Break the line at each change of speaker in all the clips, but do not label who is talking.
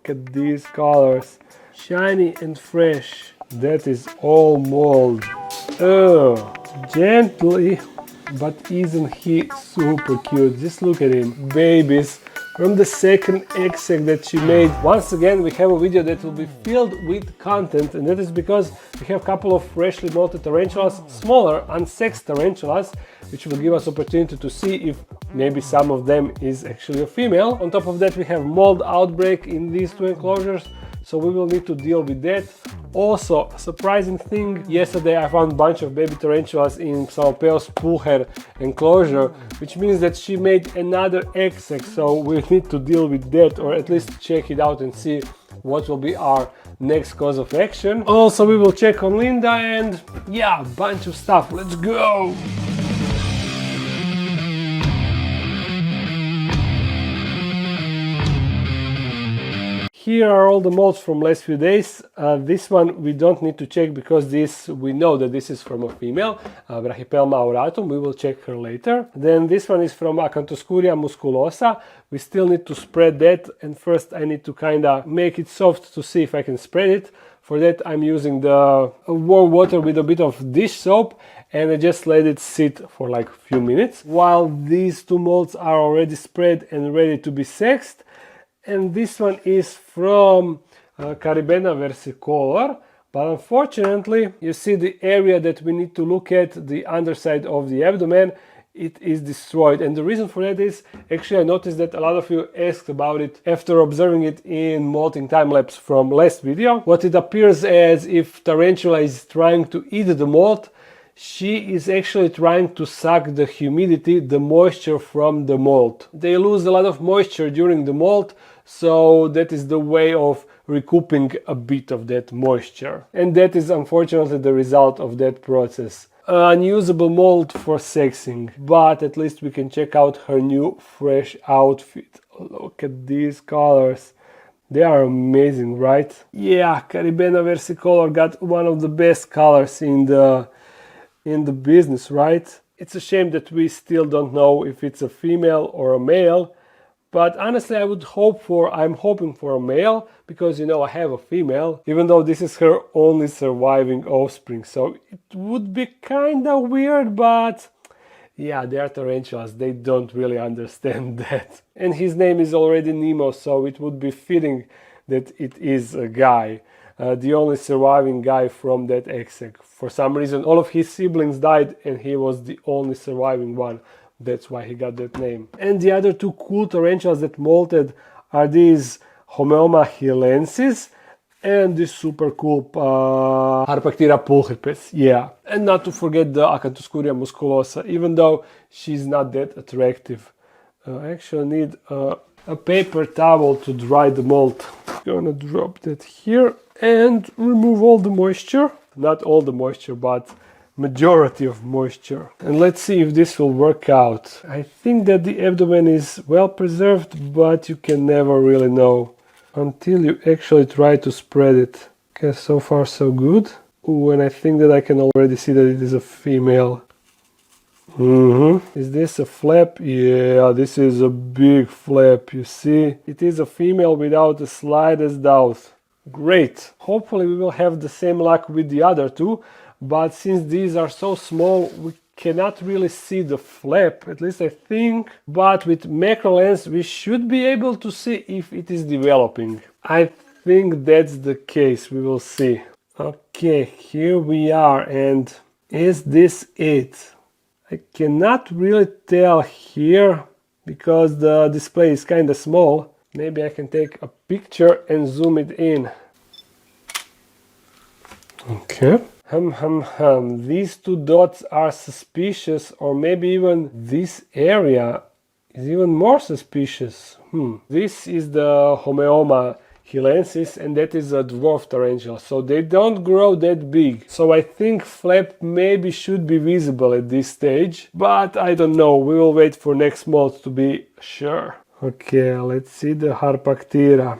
Look at these colors. Shiny and fresh. That is all mold. Oh, gently. But isn't he super cute? Just look at him. Babies from the second egg sac that she made. Once again, we have a video that will be filled with content, and that is because we have a couple of freshly molted tarantulas, smaller unsexed tarantulas, which will give us opportunity to see if maybe some of them is actually a female. On top of that, we have mold outbreak in these two enclosures, so we will need to deal with that. Also, a surprising thing, yesterday I found a bunch of baby tarantulas in Psalmopoeus pulcher enclosure, which means that she made another egg sac, so we need to deal with that, or at least check it out and see what will be our next course of action. Also, we will check on Linda and yeah, a bunch of stuff. Let's go! Here are all the molds from last few days. This one we don't need to check because this we know that this is from a female, Brachypelma auratum. We will check her later. Then this one is from Acanthoscurria musculosa. We still need to spread that, and first I need to kinda make it soft to see if I can spread it. For that I'm using the warm water with a bit of dish soap, and I just let it sit for like a few minutes while these two molds are already spread and ready to be sexed. And this one is from Caribena versicolor, but unfortunately you see the area that we need to look at, the underside of the abdomen, it is destroyed. And the reason for that is, actually I noticed that a lot of you asked about it after observing it in molting time-lapse from last video. What it appears as if tarantula is trying to eat the mold, she is actually trying to suck the humidity, the moisture from the mold. They lose a lot of moisture during the molt, so that is the way of recouping a bit of that moisture. And that is unfortunately the result of that process. Unusable mold for sexing, but at least we can check out her new fresh outfit. Look at these colors. They are amazing, right? Yeah, Caribena versicolor got one of the best colors in the business, right? It's a shame that we still don't know if it's a female or a male, but honestly I'm hoping for a male, because you know I have a female, even though this is her only surviving offspring, so it would be kinda weird, but yeah, they are tarantulas, they don't really understand that. And his name is already Nemo, so it would be fitting that it is a guy. The only surviving guy from that egg sac. For some reason all of his siblings died and he was the only surviving one. That's why he got that name. And the other two cool tarantulas that molted are these homoeomma chilensis and this super cool harpactira pulchripes. Yeah, and not to forget the Acanthoscurria musculosa, even though she's not that attractive. I actually need a paper towel to dry the mold. Gonna drop that here and remove all the moisture. Not all the moisture, but majority of moisture. And let's see if this will work out. I think that the abdomen is well preserved, but you can never really know until you actually try to spread it. Okay, so far so good. Ooh, and I think that I can already see that it is a female. Is this a flap? Yeah, this is a big flap, you see? It is a female without the slightest doubt. Great. Hopefully we will have the same luck with the other two, but since these are so small, we cannot really see the flap, at least I think. But with macro lens, we should be able to see if it is developing. I think that's the case, we will see. Okay, here we are, and is this it? I cannot really tell here because the display is kind of small. Maybe I can take a picture and zoom it in. Okay. These two dots are suspicious, or maybe even this area is even more suspicious. This is the homoeomma chilensis, and that is a dwarf tarantula, so they don't grow that big. So I think flap maybe should be visible at this stage, but I don't know. We will wait for next molt to be sure. Okay, let's see the harpactira.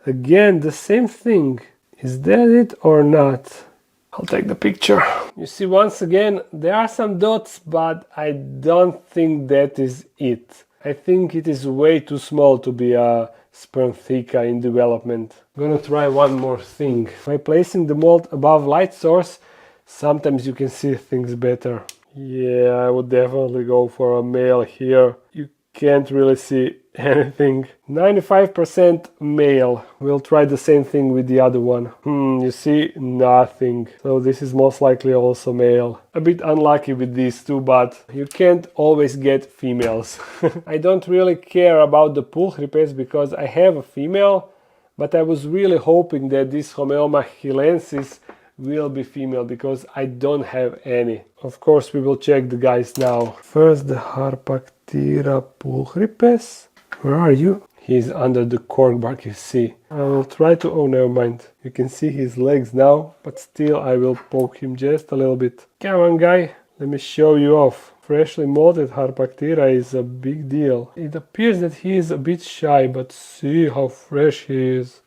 Again, the same thing. Is that it or not? I'll take the picture. You see, once again, there are some dots, but I don't think that is it. I think it is way too small to be a sperm theca in development. I'm gonna try one more thing. By placing the mold above light source, sometimes you can see things better. Yeah, I would definitely go for a male here. You can't really see anything. 95% male. We'll try the same thing with the other one. You see nothing. So this is most likely also male. A bit unlucky with these two, but you can't always get females. I don't really care about the pulchripes because I have a female, but I was really hoping that this homoeomma chilensis will be female because I don't have any. Of course, we will check the guys now. First, the harpactira pulchripes. Where are you? He's under the cork bark, you see. I will try to... Oh, never mind. You can see his legs now, but still I will poke him just a little bit. Come on, guy. Let me show you off. Freshly molded harpactira is a big deal. It appears that he is a bit shy, but see how fresh he is.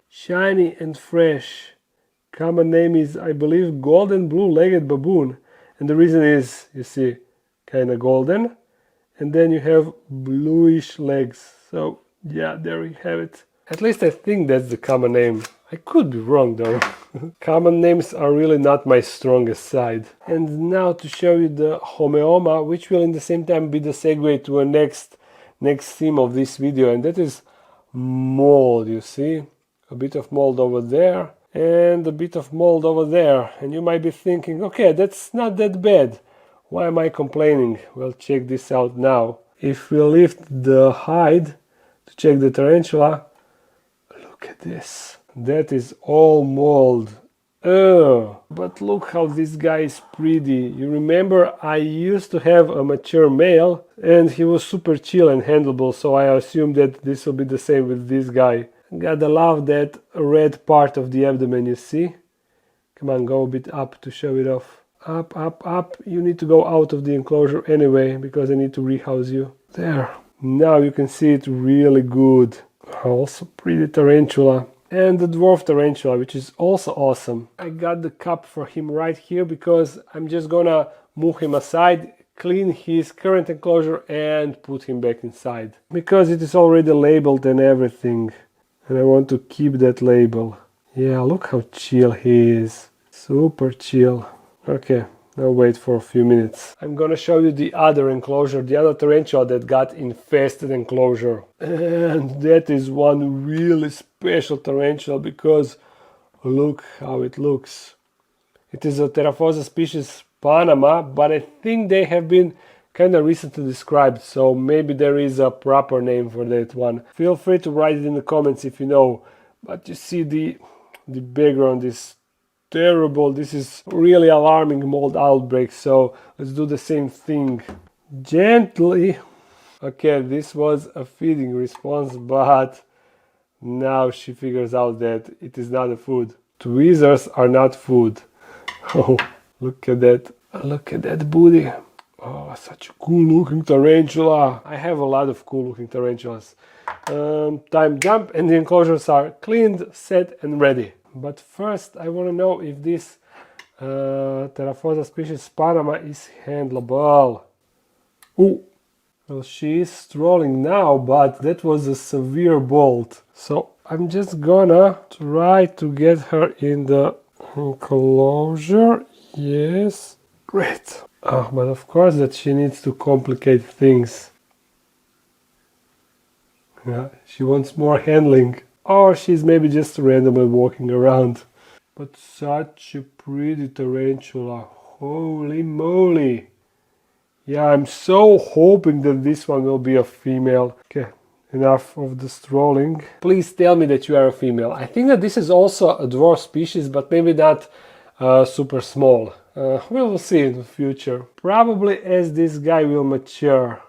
Shiny and fresh. Common name is, I believe, golden blue-legged baboon. And the reason is, you see, kind of golden. And then you have bluish legs. So, yeah, there you have it. At least I think that's the common name. I could be wrong, though. Common names are really not my strongest side. And now to show you the homoeomma, which will in the same time be the segue to a next theme of this video. And that is mold, you see. A bit of mold over there. And a bit of mold over there, and you might be thinking, okay, that's not that bad. Why am I complaining? Well, check this out now. If we lift the hide to check the tarantula, look at this. That is all mold. But look how this guy is pretty. You remember I used to have a mature male and he was super chill and handleable, so I assume that this will be the same with this guy. Gotta love that red part of the abdomen, you see? Come on, go a bit up to show it off. Up, up, up. You need to go out of the enclosure anyway, because I need to rehouse you. There. Now you can see it really good. Also pretty tarantula. And the dwarf tarantula, which is also awesome. I got the cup for him right here because I'm just gonna move him aside, clean his current enclosure and put him back inside. Because it is already labeled and everything. And I want to keep that label. Yeah, look how chill he is. Super chill. Okay, now wait for a few minutes. I'm gonna show you the other enclosure, the other tarantula that got infested enclosure. And that is one really special tarantula because look how it looks. It is a Theraphosidae species Panama, but I think they have been kind of recently described, so maybe there is a proper name for that one. Feel free to write it in the comments if you know. But you see the background is terrible. This is really alarming mold outbreak, so let's do the same thing. Gently. Okay, this was a feeding response, but now she figures out that it is not a food. Tweezers are not food. Oh, look at that. Look at that booty. Oh, such a cool looking tarantula. I have a lot of cool looking tarantulas. Time jump and the enclosures are cleaned, set and ready. But first I want to know if this Theraphosidae species Panama is handleable. Ooh. Well, she is strolling now, but that was a severe bolt. So I'm just gonna try to get her in the enclosure. Yes. Great. Oh, but of course that she needs to complicate things. Yeah, she wants more handling. Or she's maybe just randomly walking around. But such a pretty tarantula. Holy moly. Yeah, I'm so hoping that this one will be a female. Okay, enough of the strolling. Please tell me that you are a female. I think that this is also a dwarf species, but maybe not super small. We will see in the future. Probably as this guy will mature.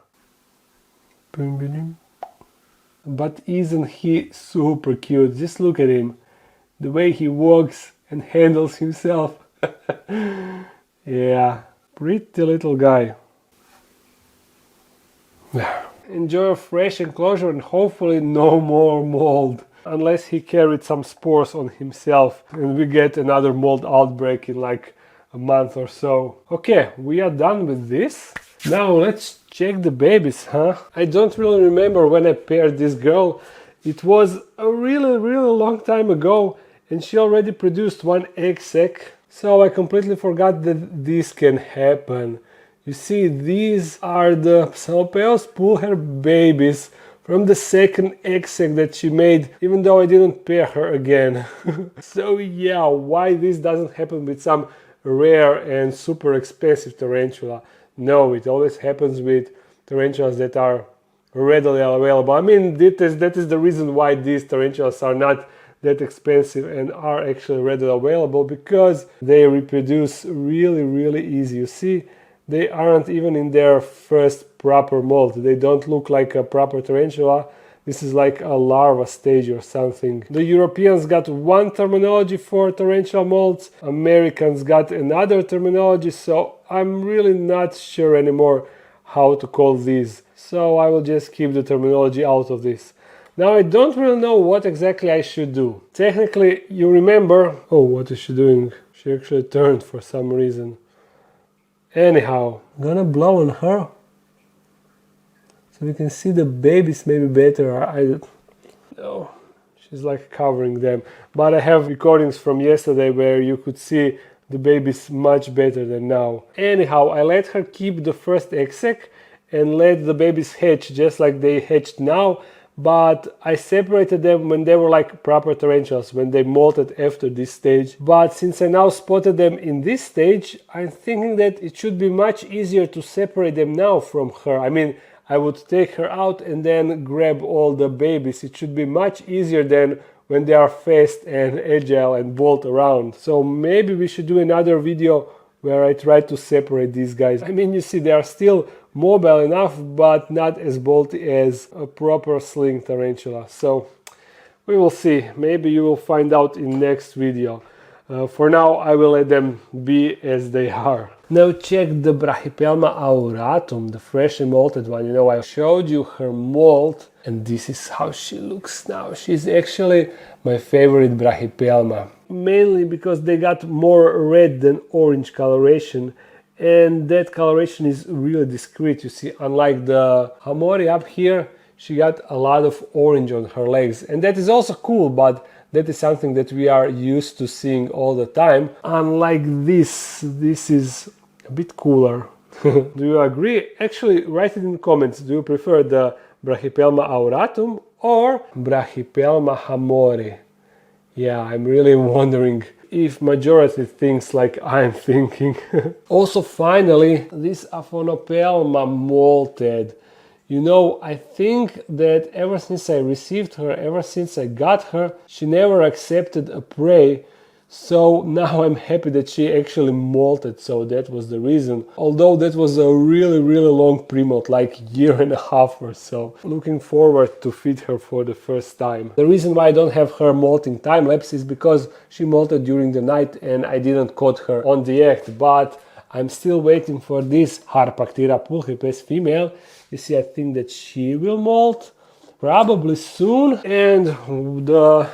But isn't he super cute? Just look at him. The way he walks and handles himself. Yeah, pretty little guy. Enjoy a fresh enclosure and hopefully no more mold. Unless he carried some spores on himself and we get another mold outbreak in like a month or so. Okay, we are done with this. Now let's check the babies, huh? I don't really remember when I paired this girl. It was a really long time ago, and she already produced one egg sac. So I completely forgot that this can happen. You see, these are the Psalmopoeus pulcher babies from the second egg sac that she made, even though I didn't pair her again. So yeah, why this doesn't happen with some rare and super expensive tarantula? No, it always happens with tarantulas that are readily available. I mean, that is the reason why these tarantulas are not that expensive and are actually readily available, because they reproduce really easy. You see, they aren't even in their first proper molt. They don't look like a proper tarantula. This is like a larva stage or something. The Europeans got one terminology for tarantula molts, Americans got another terminology, so I'm really not sure anymore how to call these. So I will just keep the terminology out of this. Now I don't really know what exactly I should do. Technically, you remember... Oh, what is she doing? She actually turned for some reason. Anyhow, I'm gonna blow on her so we can see the babies maybe better. No, she's like covering them. But I have recordings from yesterday where you could see the babies much better than now. Anyhow, I let her keep the first egg sac and let the babies hatch just like they hatched now. But I separated them when they were like proper tarantulas, when they molted after this stage. But since I now spotted them in this stage, I'm thinking that it should be much easier to separate them now from her. I mean, I would take her out and then grab all the babies. It should be much easier than when they are fast and agile and bolt around. So maybe we should do another video where I try to separate these guys. I mean, you see, they are still mobile enough, but not as bolty as a proper sling tarantula. So we will see. Maybe you will find out in next video. For now, I will let them be as they are. Now check the Brachypelma auratum, the freshly molted one. You know, I showed you her molt, and this is how she looks now. She's actually my favorite Brachypelma, mainly because they got more red than orange coloration, and that coloration is really discreet. You see, unlike the Hamori up here, she got a lot of orange on her legs, and that is also cool, but that is something that we are used to seeing all the time. Unlike this is a bit cooler. Do you agree? Actually, write it in the comments. Do you prefer the Brachypelma auratum or Brachypelma hamori? Yeah, I'm really wondering if majority thinks like I'm thinking. Also, finally, this Aphonopelma molted. You know, I think that ever since I received her, ever since I got her, she never accepted a prey. So now I'm happy that she actually molted, so that was the reason. Although that was a really long pre-molt, like year and a half or so. Looking forward to feed her for the first time. The reason why I don't have her molting time lapse is because she molted during the night and I didn't caught her on the act, but I'm still waiting for this harpactira pulchripes female. You see, I think that she will molt probably soon, and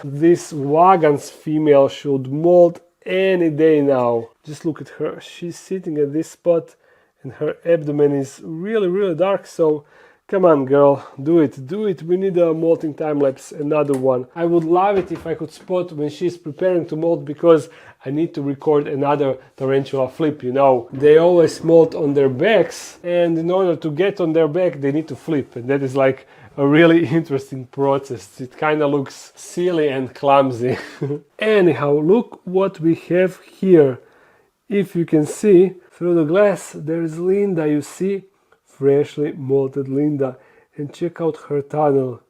this Wagons female should molt any day now. Just look at her. She's sitting at this spot and her abdomen is really dark, so come on girl, do it. We need a molting time lapse, another one. I would love it if I could spot when she's preparing to molt, because I need to record another tarantula flip. You know, they always molt on their backs, and in order to get on their back they need to flip, and that is like a really interesting process. It kind of looks silly and clumsy. Anyhow, look what we have here. If you can see through the glass, there is Linda, you see, freshly molted Linda, and check out her tunnel.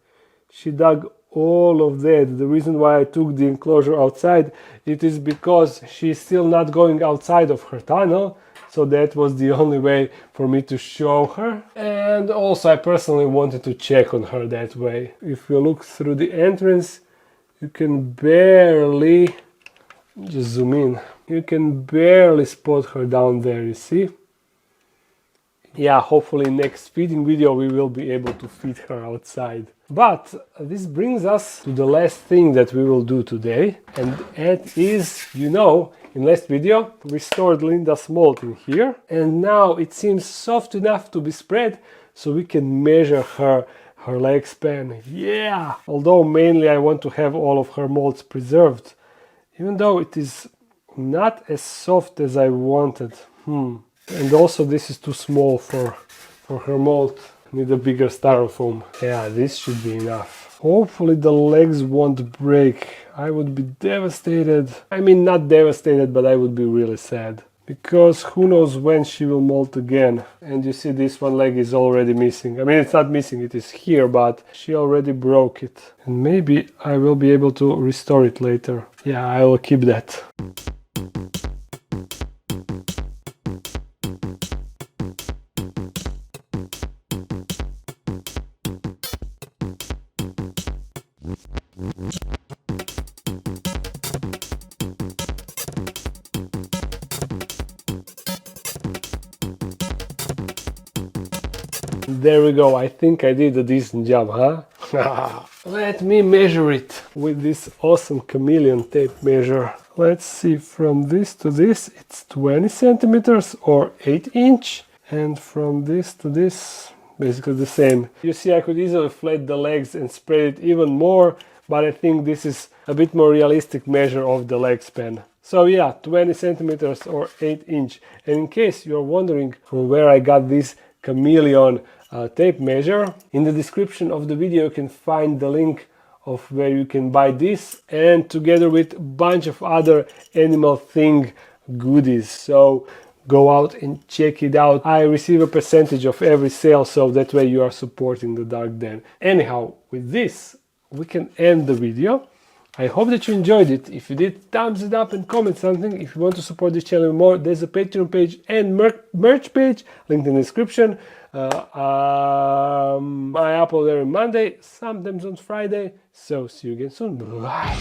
She dug all of that. The reason why I took the enclosure outside, it is because she's still not going outside of her tunnel, so that was the only way for me to show her. And also I personally wanted to check on her that way. If you look through the entrance, you can barely, just zoom in, you can barely spot her down there, you see? Yeah, hopefully next feeding video we will be able to feed her outside. But this brings us to the last thing that we will do today, and it is, you know, in last video we stored Linda's mold in here, and now it seems soft enough to be spread, so we can measure her leg span. Yeah! Although mainly I want to have all of her molds preserved, even though it is not as soft as I wanted. And also this is too small for her mold. Need a bigger styrofoam. Yeah, this should be enough. Hopefully the legs won't break. I would be devastated. I mean, not devastated, but I would be really sad. Because who knows when she will molt again. And you see this one leg is already missing. I mean, it's not missing, it is here, but she already broke it. And maybe I will be able to restore it later. Yeah, I will keep that. There we go, I think I did a decent job, huh? Let me measure it with this awesome chameleon tape measure. Let's see, from this to this it's 20 centimeters or 8 inch, and from this to this basically the same. You see, I could easily flat the legs and spread it even more, but I think this is a bit more realistic measure of the leg span. So yeah, 20 centimeters or 8 inch. And in case you're wondering from where I got this chameleon tape measure, in the description of the video you can find the link of where you can buy this, and together with a bunch of other animal thing goodies. So go out and check it out. I receive a percentage of every sale, so that way you are supporting the Dark Den. Anyhow, with this we can end the video. I hope that you enjoyed it. If you did, thumbs it up and comment something. If you want to support this channel more, there's a Patreon page and merch page, linked in the description. I upload every Monday, sometimes on Friday. So see you again soon. Bye.